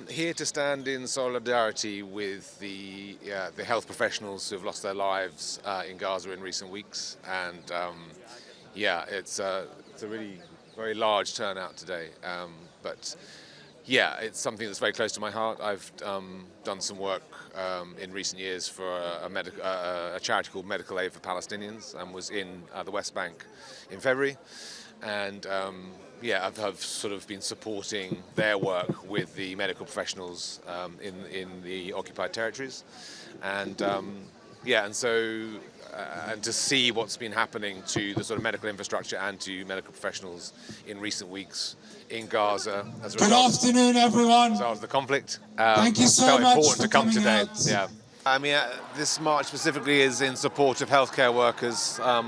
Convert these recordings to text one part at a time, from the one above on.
Here to stand in solidarity with the health professionals who have lost their lives in Gaza in recent weeks, and it's a really very large turnout today. But yeah, it's something that's very close to my heart. I've done some work in recent years for a charity called Medical Aid for Palestinians, and was in the West Bank in February. And I've sort of been supporting their work with the medical professionals in the occupied territories, and to see what's been happening to the sort of medical infrastructure and to medical professionals in recent weeks in Gaza as a result, Good afternoon, everyone. As a result of the conflict. Thank you so felt much important for to come coming today. out. Yeah. I mean, this march specifically is in support of healthcare workers, a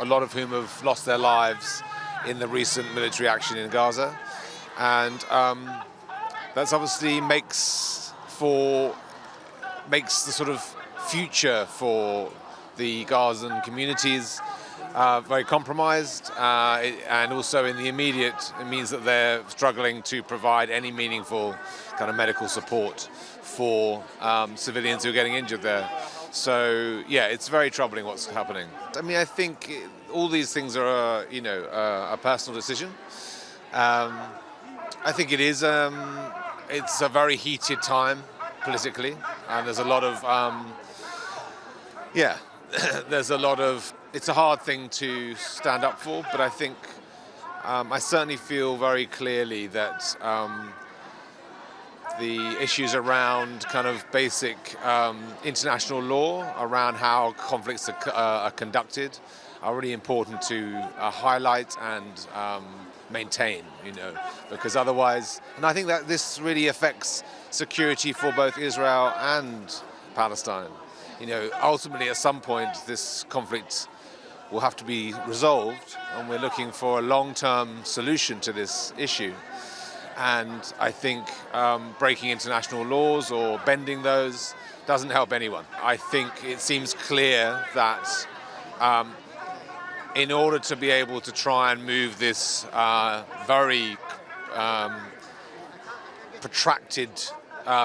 lot of whom have lost their lives in the recent military action in Gaza, and that's obviously makes the sort of future for the Gazan communities very compromised, and also in the immediate, it means that they're struggling to provide any meaningful kind of medical support for civilians who are getting injured there. So yeah, it's very troubling what's happening. I mean, I think all these things are, a personal decision. I think it is. It's a very heated time politically, and there's a lot of, It's a hard thing to stand up for, but I think I certainly feel very clearly that the issues around kind of basic international law around how conflicts are conducted are really important to highlight and maintain, because otherwise, and I think that this really affects security for both Israel and Palestine. Ultimately at some point this conflict will have to be resolved, and we're looking for a long-term solution to this issue. And I think breaking international laws or bending those doesn't help anyone. I think it seems clear that in order to be able to try and move this very protracted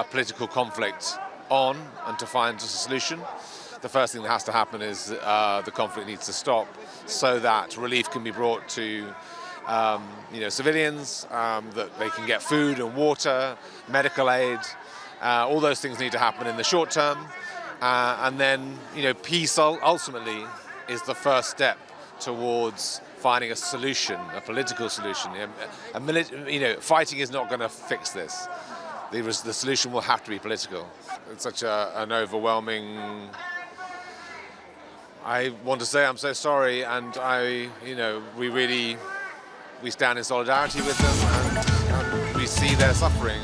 political conflict on and to find a solution, the first thing that has to happen is the conflict needs to stop, so that relief can be brought to civilians, that they can get food and water, medical aid. All those things need to happen in the short term, and then peace ultimately is the first step towards finding a solution, a political solution. Fighting is not going to fix this. The solution will have to be political. It's such an overwhelming. I want to say I'm so sorry, and we stand in solidarity with them, and we see their suffering.